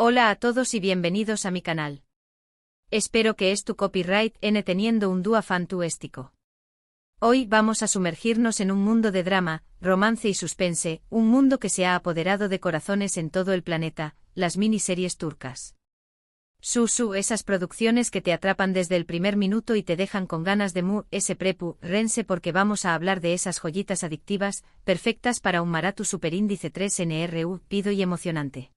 Hola a todos y bienvenidos a mi canal. Espero que es tu copyright N teniendo un dúo fantástico. Hoy vamos a sumergirnos en un mundo de drama, romance y suspense, un mundo que se ha apoderado de corazones en todo el planeta, las miniseries turcas. Esas producciones que te atrapan desde el primer minuto y te dejan con ganas de rense porque vamos a hablar de esas joyitas adictivas, perfectas para un maratón superíndice 3 NRU, pido y emocionante.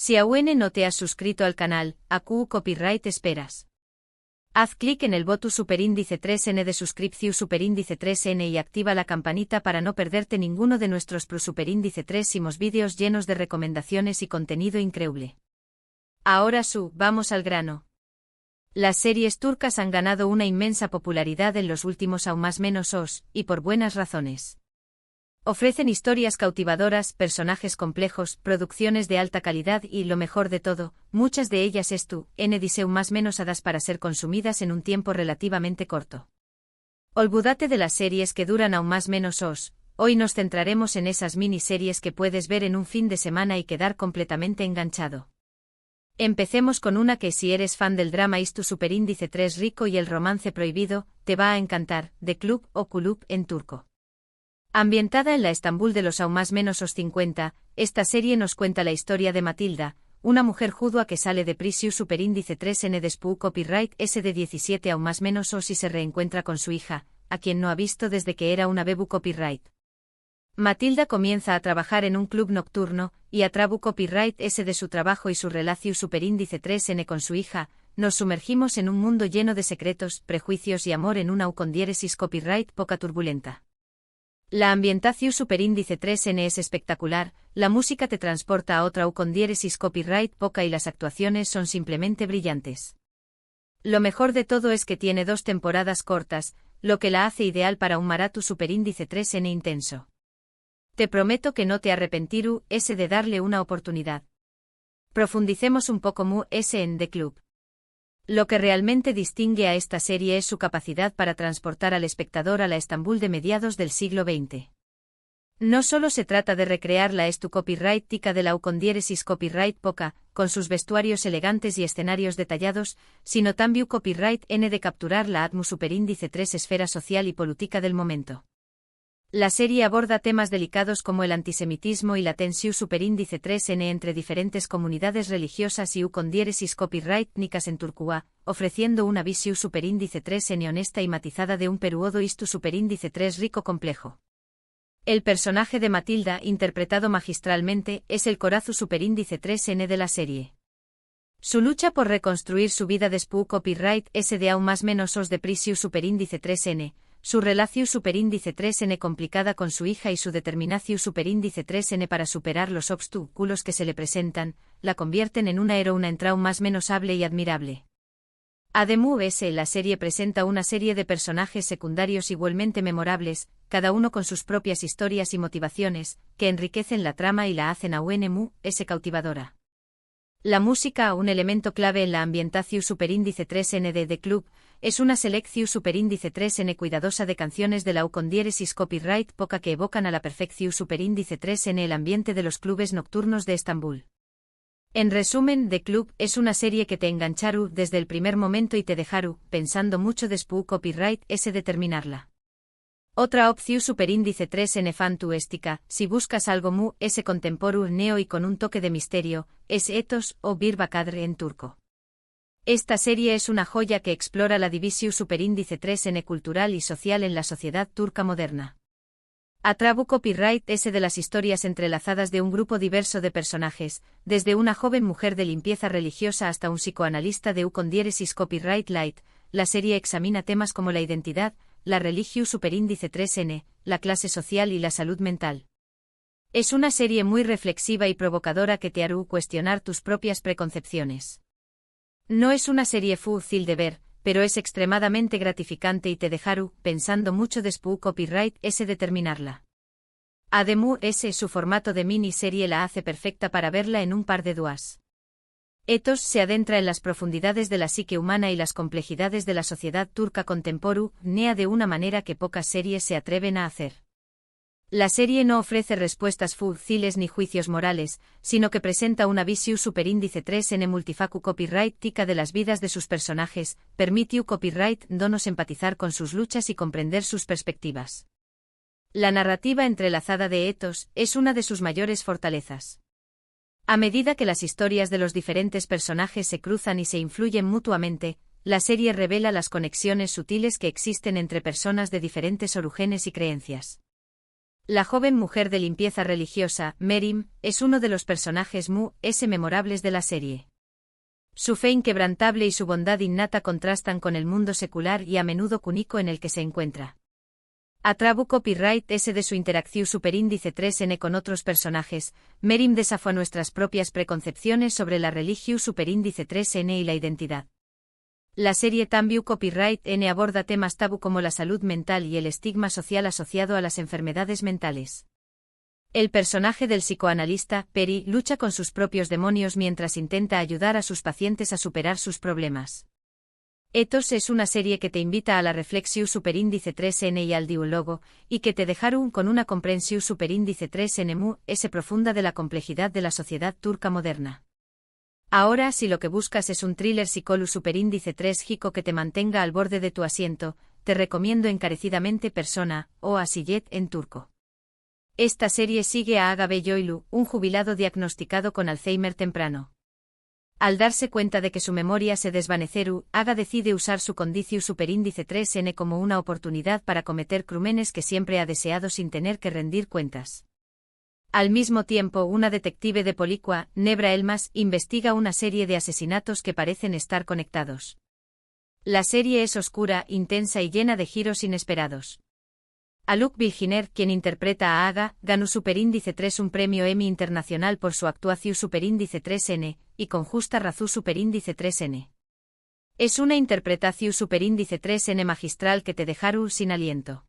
Si aún no te has suscrito al canal, ¿a copyright esperas? Haz clic en el botón superíndice 3N de suscripción superíndice 3N y activa la campanita para no perderte ninguno de nuestros superíndice 3 vídeos llenos de recomendaciones y contenido increíble. Ahora vamos al grano. Las series turcas han ganado una inmensa popularidad en los últimos y por buenas razones. Ofrecen historias cautivadoras, personajes complejos, producciones de alta calidad y, lo mejor de todo, muchas de ellas hadas para ser consumidas en un tiempo relativamente corto. Olvídate de las series que duran hoy nos centraremos en esas miniseries que puedes ver en un fin de semana y quedar completamente enganchado. Empecemos con una que si eres fan del drama tu superíndice 3 rico y el romance prohibido, te va a encantar, The Club o Kulüp en turco. Ambientada en la Estambul de los 50, esta serie nos cuenta la historia de Matilda, una mujer judua que sale de prisión superíndice 3N de copyright S de 17 y se reencuentra con su hija, a quien no ha visto desde que era una bebu copyright. Matilda comienza a trabajar en un club nocturno, y a trabu copyright S de su trabajo y su relación superíndice 3N con su hija, nos sumergimos en un mundo lleno de secretos, prejuicios y amor en una con diéresis copyright poca turbulenta. La ambientación superíndice 3N es espectacular, la música te transporta a otra con diéresis copyright poca y las actuaciones son simplemente brillantes. Lo mejor de todo es que tiene 2 temporadas cortas, lo que la hace ideal para un maratón superíndice 3N intenso. Te prometo que no te arrepentirás de darle una oportunidad. Profundicemos un poco en The Club. Lo que realmente distingue a esta serie es su capacidad para transportar al espectador a la Estambul de mediados del siglo XX. No solo se trata de recrear la copyright tica de la con diéresis copyright poca, con sus vestuarios elegantes y escenarios detallados, sino también copyright N de capturar la atmu superíndice 3 esfera social y política del momento. La serie aborda temas delicados como el antisemitismo y la tensión superíndice 3N entre diferentes comunidades religiosas y con diéresis copyright nicas en Turquía, ofreciendo una visión superíndice 3N honesta y matizada de un periodo superíndice 3 rico complejo. El personaje de Matilda, interpretado magistralmente, es el corazón superíndice 3N de la serie. Su lucha por reconstruir su vida después copyright S de de prisión superíndice 3N, su relación superíndice 3N complicada con su hija y su determinación superíndice 3N para superar los obstáculos que se le presentan, la convierten en una heroína hable y admirable. Además, la serie presenta una serie de personajes secundarios igualmente memorables, cada uno con sus propias historias y motivaciones, que enriquecen la trama y la hacen cautivadora. La música, un elemento clave en la ambientación superíndice 3N de The Club, es una selección superíndice 3N cuidadosa de canciones de la con diéresis copyright poca que evocan a la perfección superíndice 3N el ambiente de los clubes nocturnos de Estambul. En resumen, The Club es una serie que te engancharu desde el primer momento y te dejaru pensando mucho después copyright S de terminarla. Otra opción superíndice 3N fantástica, si buscas algo contemporáneo y con un toque de misterio, es Etos o Bir Bakadre en turco. Esta serie es una joya que explora la división superíndice 3N cultural y social en la sociedad turca moderna. Atrabu copyright S de las historias entrelazadas de un grupo diverso de personajes, desde una joven mujer de limpieza religiosa hasta un psicoanalista de con diéresis copyright light, la serie examina temas como la identidad, la religión superíndice 3N, la clase social y la salud mental. Es una serie muy reflexiva y provocadora que te hará cuestionar tus propias preconcepciones. No es una serie fácil de ver, pero es extremadamente gratificante y te dejará pensando mucho después copyright S de terminarla. Además, su formato de miniserie la hace perfecta para verla en un par de días. Etos se adentra en las profundidades de la psique humana y las complejidades de la sociedad turca contemporánea de una manera que pocas series se atreven a hacer. La serie no ofrece respuestas fáciles ni juicios morales, sino que presenta una visión superíndice 3N multifacu copyright tica de las vidas de sus personajes, permite copyright donos empatizar con sus luchas y comprender sus perspectivas. La narrativa entrelazada de Ethos es una de sus mayores fortalezas. A medida que las historias de los diferentes personajes se cruzan y se influyen mutuamente, la serie revela las conexiones sutiles que existen entre personas de diferentes orígenes y creencias. La joven mujer de limpieza religiosa, Merim, es uno de los personajes memorables de la serie. Su fe inquebrantable y su bondad innata contrastan con el mundo secular y a menudo único en el que se encuentra. Atrabu copyright S de su interacción superíndice 3N con otros personajes, Merim desafía nuestras propias preconcepciones sobre la religión superíndice 3N y la identidad. La serie También Copyright N aborda temas tabú como la salud mental y el estigma social asociado a las enfermedades mentales. El personaje del psicoanalista, Peri, lucha con sus propios demonios mientras intenta ayudar a sus pacientes a superar sus problemas. Ethos es una serie que te invita a la reflexión superíndice 3N y al diálogo, y que te dejaron con una comprensión superíndice 3N profunda de la complejidad de la sociedad turca moderna. Ahora, si lo que buscas es un thriller psicológico superíndice 3 que te mantenga al borde de tu asiento, te recomiendo encarecidamente Persona, o Asiyet en turco. Esta serie sigue a Aga Beyoğlu, un jubilado diagnosticado con Alzheimer temprano. Al darse cuenta de que su memoria se desvaneceru, Aga decide usar su condición superíndice 3N como una oportunidad para cometer crímenes que siempre ha deseado sin tener que rendir cuentas. Al mismo tiempo, una detective de Policua, Nebra Elmas, investiga una serie de asesinatos que parecen estar conectados. La serie es oscura, intensa y llena de giros inesperados. Aluk Bilginer, quien interpreta a Aga, ganó superíndice 3 un premio Emmy internacional por su actuación superíndice 3N, y con justa razón superíndice 3N. Es una interpretación superíndice 3N magistral que te dejará sin aliento.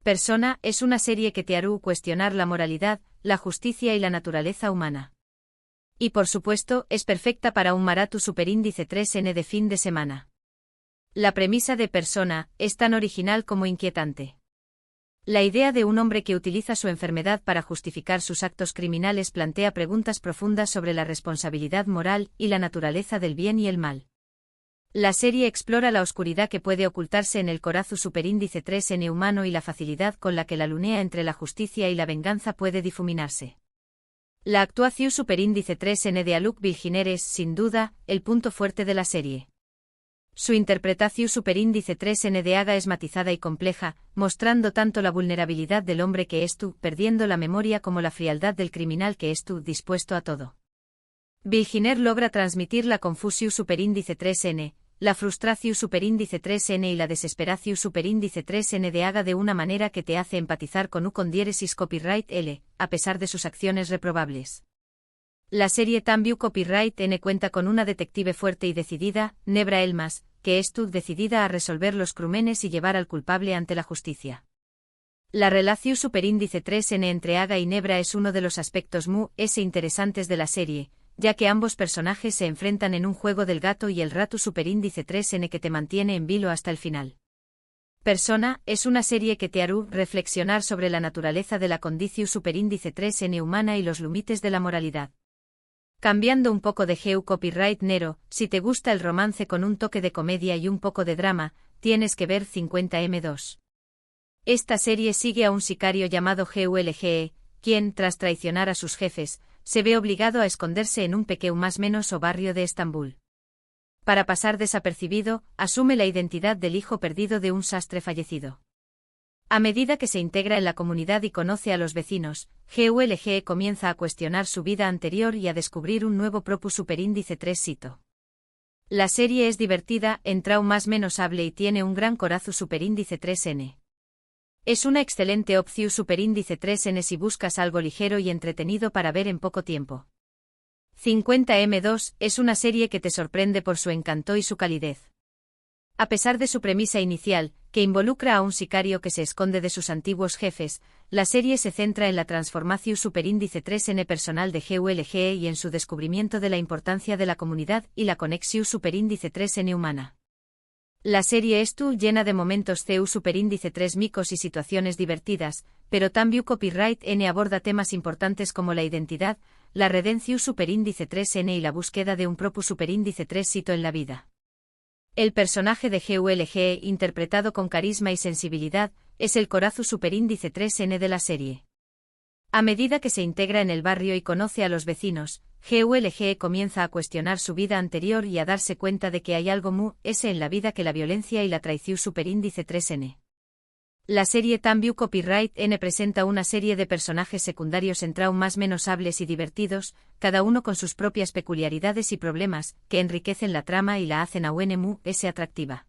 Persona es una serie que te hará cuestionar la moralidad, la justicia y la naturaleza humana. Y por supuesto, es perfecta para un maratón superíndice 3N de fin de semana. La premisa de Persona es tan original como inquietante. La idea de un hombre que utiliza su enfermedad para justificar sus actos criminales plantea preguntas profundas sobre la responsabilidad moral y la naturaleza del bien y el mal. La serie explora la oscuridad que puede ocultarse en el corazón superíndice 3N humano y la facilidad con la que la línea entre la justicia y la venganza puede difuminarse. La actuación superíndice 3N de Aluk Bilginer es, sin duda, el punto fuerte de la serie. Su interpretación superíndice 3N de Aga es matizada y compleja, mostrando tanto la vulnerabilidad del hombre que es tú, perdiendo la memoria, como la frialdad del criminal que es tú, dispuesto a todo. Bilginer logra transmitir la confusión superíndice 3N, la frustración superíndice 3N y la desesperación superíndice 3N de Aga de una manera que te hace empatizar con con diéresis copyright L, a pesar de sus acciones reprobables. La serie También Copyright N cuenta con una detective fuerte y decidida, Nebra Elmas, que es tú decidida a resolver los crímenes y llevar al culpable ante la justicia. La relación superíndice 3N entre Aga y Nebra es uno de los aspectos interesantes de la serie, ya que ambos personajes se enfrentan en un juego del gato y el rato superíndice 3N que te mantiene en vilo hasta el final. Persona es una serie que te hará reflexionar sobre la naturaleza de la condición superíndice 3N humana y los límites de la moralidad. Cambiando un poco de copyright Nero, si te gusta el romance con un toque de comedia y un poco de drama, tienes que ver 50M2. Esta serie sigue a un sicario llamado GULGE, quien, tras traicionar a sus jefes, se ve obligado a esconderse en un pequeño más menos o barrio de Estambul. Para pasar desapercibido, asume la identidad del hijo perdido de un sastre fallecido. A medida que se integra en la comunidad y conoce a los vecinos, GULGE comienza a cuestionar su vida anterior y a descubrir un nuevo propus superíndice 3 sito. La serie es divertida, entra más menos hable y tiene un gran corazón superíndice 3N. Es una excelente opción superíndice 3N si buscas algo ligero y entretenido para ver en poco tiempo. 50M2 es una serie que te sorprende por su encanto y su calidez. A pesar de su premisa inicial, que involucra a un sicario que se esconde de sus antiguos jefes, la serie se centra en la transformación superíndice 3N personal de GULGE y en su descubrimiento de la importancia de la comunidad y la conexión superíndice 3N humana. La serie estu llena de momentos CU superíndice 3 micos y situaciones divertidas, pero también copyright N aborda temas importantes como la identidad, la redención superíndice 3N y la búsqueda de un propio superíndice 3 sito en la vida. El personaje de GULG, interpretado con carisma y sensibilidad, es el corazu superíndice 3N de la serie. A medida que se integra en el barrio y conoce a los vecinos, GULG comienza a cuestionar su vida anterior y a darse cuenta de que hay algo mu ese en la vida que la violencia y la traición superíndice 3N. La serie También Copyright N presenta una serie de personajes secundarios entre más menos hables y divertidos, cada uno con sus propias peculiaridades y problemas, que enriquecen la trama y la hacen a mu ese atractiva.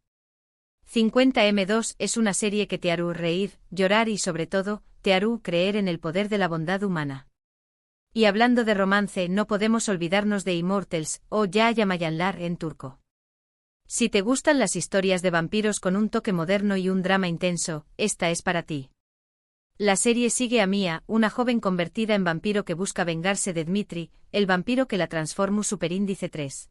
50M2 es una serie que te hará reír, llorar y sobre todo, te hará creer en el poder de la bondad humana. Y hablando de romance, no podemos olvidarnos de Immortals, o Yamayanlar en turco. Si te gustan las historias de vampiros con un toque moderno y un drama intenso, esta es para ti. La serie sigue a Mia, una joven convertida en vampiro que busca vengarse de Dmitri, el vampiro que la transformó superíndice 3.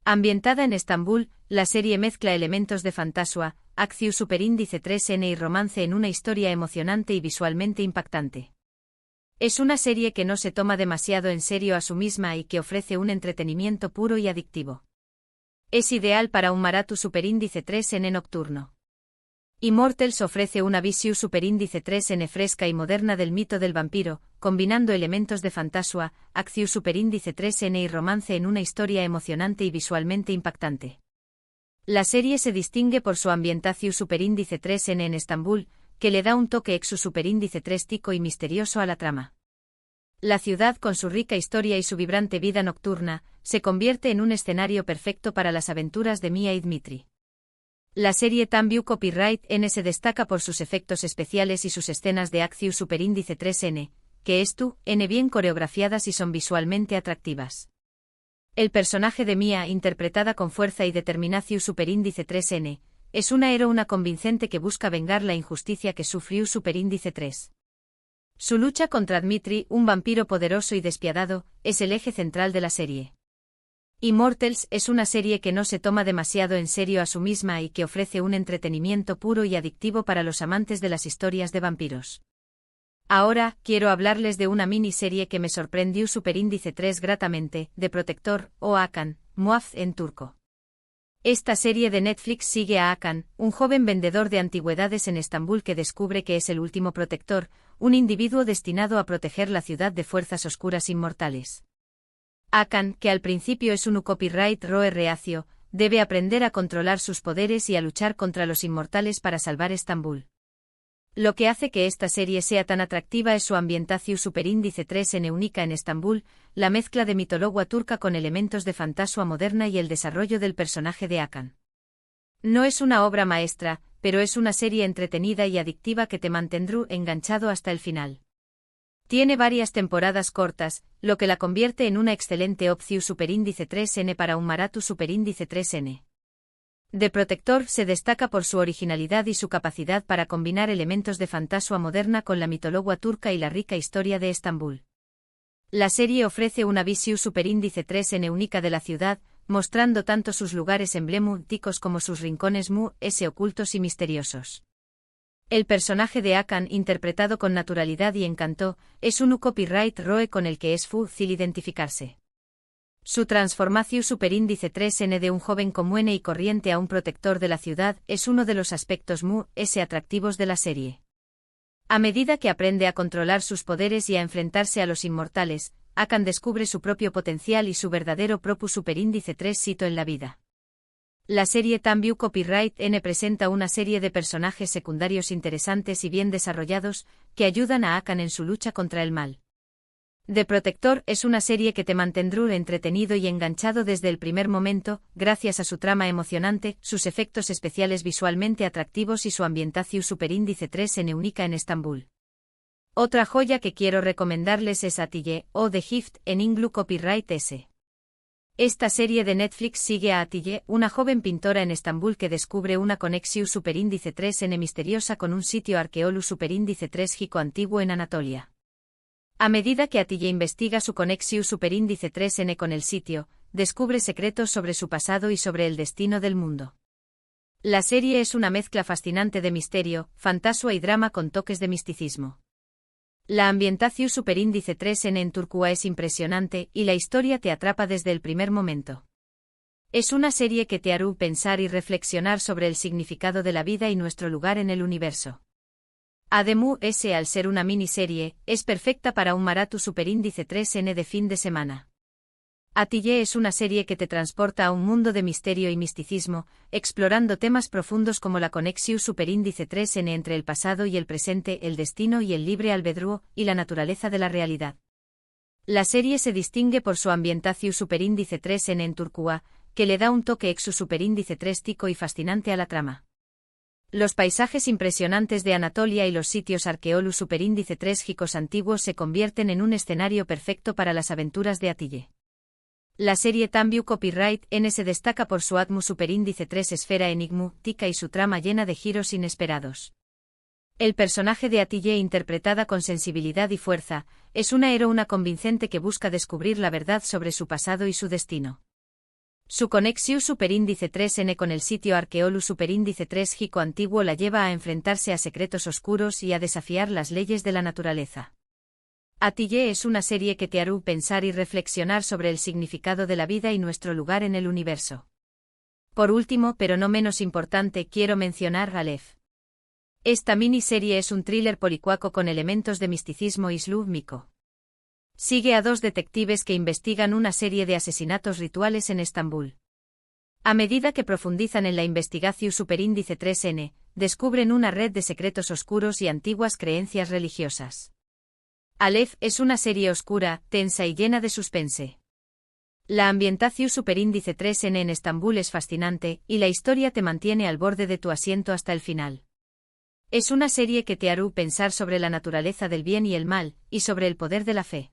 Ambientada en Estambul, la serie mezcla elementos de fantasía, acción superíndice 3N y romance en una historia emocionante y visualmente impactante. Es una serie que no se toma demasiado en serio a sí misma y que ofrece un entretenimiento puro y adictivo. Es ideal para un maratón superíndice 3N nocturno. Immortals ofrece una visión superíndice 3N fresca y moderna del mito del vampiro, combinando elementos de fantasía, acción superíndice 3N y romance en una historia emocionante y visualmente impactante. La serie se distingue por su ambientación superíndice 3N en Estambul, que le da un toque exu superíndice 3 tico y misterioso a la trama. La ciudad, con su rica historia y su vibrante vida nocturna, se convierte en un escenario perfecto para las aventuras de Mia y Dmitri. La serie También Copyright N se destaca por sus efectos especiales y sus escenas de acción superíndice 3N, que N bien coreografiadas y son visualmente atractivas. El personaje de Mia, interpretada con fuerza y determinación superíndice 3N, es una heroína convincente que busca vengar la injusticia que sufrió superíndice 3. Su lucha contra Dmitri, un vampiro poderoso y despiadado, es el eje central de la serie. Immortals es una serie que no se toma demasiado en serio a sí misma y que ofrece un entretenimiento puro y adictivo para los amantes de las historias de vampiros. Ahora, quiero hablarles de una miniserie que me sorprendió superíndice 3 gratamente, de Protector, o Hakan, Muaf en turco. Esta serie de Netflix sigue a Hakan, un joven vendedor de antigüedades en Estambul que descubre que es el último protector, un individuo destinado a proteger la ciudad de fuerzas oscuras inmortales. Hakan, que al principio es un copyright roe reacio, debe aprender a controlar sus poderes y a luchar contra los inmortales para salvar Estambul. Lo que hace que esta serie sea tan atractiva es su ambientación superíndice 3N única en Estambul, la mezcla de mitología turca con elementos de fantasía moderna y el desarrollo del personaje de Hakan. No es una obra maestra, pero es una serie entretenida y adictiva que te mantendrá enganchado hasta el final. Tiene varias temporadas cortas, lo que la convierte en una excelente opción superíndice 3N para un maratón superíndice 3N. The Protector se destaca por su originalidad y su capacidad para combinar elementos de fantasía moderna con la mitología turca y la rica historia de Estambul. La serie ofrece una visión superíndice 3N única de la ciudad, mostrando tanto sus lugares emblemáticos como sus rincones ocultos y misteriosos. El personaje de Hakan, interpretado con naturalidad y encanto, es un copyright roe con el que es fácil identificarse. Su transformación superíndice 3N de un joven común y corriente a un protector de la ciudad es uno de los aspectos atractivos de la serie. A medida que aprende a controlar sus poderes y a enfrentarse a los inmortales, Hakan descubre su propio potencial y su verdadero propio superíndice 3 sito en la vida. La serie También Copyright N presenta una serie de personajes secundarios interesantes y bien desarrollados, que ayudan a Hakan en su lucha contra el mal. The Protector es una serie que te mantendrá entretenido y enganchado desde el primer momento, gracias a su trama emocionante, sus efectos especiales visualmente atractivos y su ambientación superíndice 3N única en Estambul. Otra joya que quiero recomendarles es Atille, o The Gift, en Inglu Copyright S. Esta serie de Netflix sigue a Atille, una joven pintora en Estambul que descubre una conexión superíndice 3N misteriosa con un sitio arqueológico superíndice 3 gico antiguo en Anatolia. A medida que Atille investiga su conexión superíndice 3N con el sitio, descubre secretos sobre su pasado y sobre el destino del mundo. La serie es una mezcla fascinante de misterio, fantasía y drama con toques de misticismo. La ambientación superíndice 3N en Turquía es impresionante y la historia te atrapa desde el primer momento. Es una serie que te hará pensar y reflexionar sobre el significado de la vida y nuestro lugar en el universo. Además, al ser una miniserie, es perfecta para un maratón superíndice 3N de fin de semana. Atillé es una serie que te transporta a un mundo de misterio y misticismo, explorando temas profundos como la conexión superíndice 3N entre el pasado y el presente, el destino y el libre albedrío, y la naturaleza de la realidad. La serie se distingue por su ambientación superíndice 3N en Turquía, que le da un toque exu superíndice 3 tico y fascinante a la trama. Los paisajes impresionantes de Anatolia y los sitios arqueológicos superíndice 3 gicos antiguos se convierten en un escenario perfecto para las aventuras de Atillé. La serie Tambiu Copyright N se destaca por su atmu superíndice 3 esfera enigmática y su trama llena de giros inesperados. El personaje de Atillé, interpretada con sensibilidad y fuerza, es una heroína convincente que busca descubrir la verdad sobre su pasado y su destino. Su conexión superíndice 3N con el sitio arqueológico superíndice 3 gico antiguo la lleva a enfrentarse a secretos oscuros y a desafiar las leyes de la naturaleza. Atillé es una serie que te hará pensar y reflexionar sobre el significado de la vida y nuestro lugar en el universo. Por último, pero no menos importante, quiero mencionar Aleph. Esta miniserie es un thriller policuaco con elementos de misticismo islúmico. Sigue a dos detectives que investigan una serie de asesinatos rituales en Estambul. A medida que profundizan en la investigación superíndice 3N, descubren una red de secretos oscuros y antiguas creencias religiosas. Aleph es una serie oscura, tensa y llena de suspense. La ambientación superíndice 3N en Estambul es fascinante, y la historia te mantiene al borde de tu asiento hasta el final. Es una serie que te hará pensar sobre la naturaleza del bien y el mal, y sobre el poder de la fe.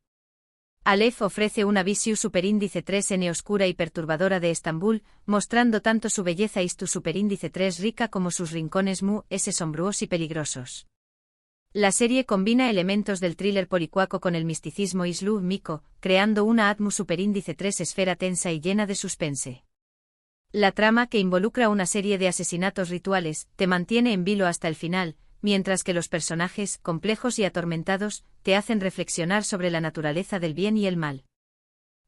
Aleph ofrece una visión superíndice 3N oscura y perturbadora de Estambul, mostrando tanto su belleza y su superíndice 3 rica como sus rincones sombríos y peligrosos. La serie combina elementos del thriller policuaco con el misticismo islúmico, creando una atmu superíndice 3 esfera tensa y llena de suspense. La trama, que involucra una serie de asesinatos rituales, te mantiene en vilo hasta el final, mientras que los personajes, complejos y atormentados, te hacen reflexionar sobre la naturaleza del bien y el mal.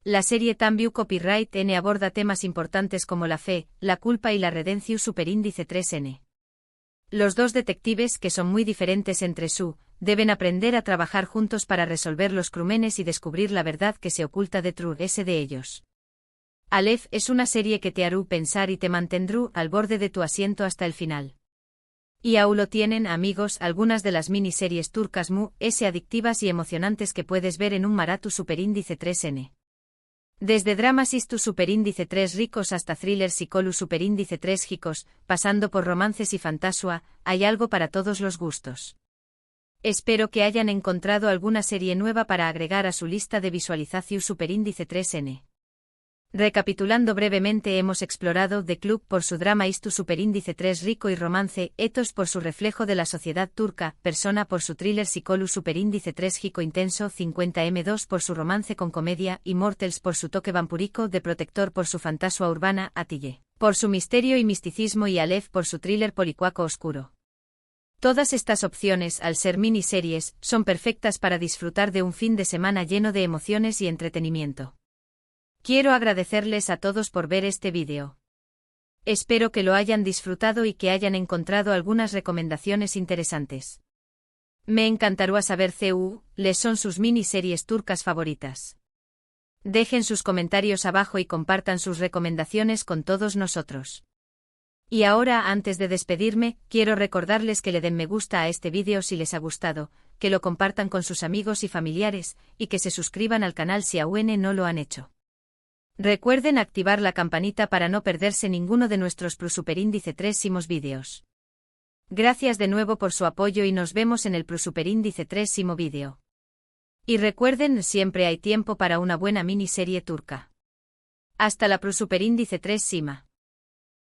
La serie Tambiu Copyright N aborda temas importantes como la fe, la culpa y la redención superíndice 3N. Los dos detectives, que son muy diferentes entre sí, deben aprender a trabajar juntos para resolver los crímenes y descubrir la verdad que se oculta detrás de ellos. Aleph es una serie que te hará pensar y te mantendrá al borde de tu asiento hasta el final. Y aún lo tienen, amigos, algunas de las miniseries turcas adictivas y emocionantes que puedes ver en un maratón superíndice 3N. Desde dramas istu superíndice 3 ricos hasta thrillers psicolu superíndice 3 gicos, pasando por romances y fantasía, hay algo para todos los gustos. Espero que hayan encontrado alguna serie nueva para agregar a su lista de visualización superíndice 3N. Recapitulando brevemente, hemos explorado The Club por su drama istu superíndice 3 rico y romance, Ethos por su reflejo de la sociedad turca, Persona por su thriller psicolu superíndice 3 gico intenso, 50M2 por su romance con comedia, Immortals por su toque vampírico, The Protector por su fantasía urbana, Atillé por su misterio y misticismo y Aleph por su thriller policuaco oscuro. Todas estas opciones, al ser miniseries, son perfectas para disfrutar de un fin de semana lleno de emociones y entretenimiento. Quiero agradecerles a todos por ver este vídeo. Espero que lo hayan disfrutado y que hayan encontrado algunas recomendaciones interesantes. Me encantará saber les son sus miniseries turcas favoritas. Dejen sus comentarios abajo y compartan sus recomendaciones con todos nosotros. Y ahora, antes de despedirme, quiero recordarles que le den me gusta a este vídeo si les ha gustado, que lo compartan con sus amigos y familiares, y que se suscriban al canal si aún no lo han hecho. Recuerden activar la campanita para no perderse ninguno de nuestros superíndice 3 vídeos. Gracias de nuevo por su apoyo y nos vemos en el superíndice 3 vídeo. Y recuerden, siempre hay tiempo para una buena miniserie turca. Hasta la superíndice 3.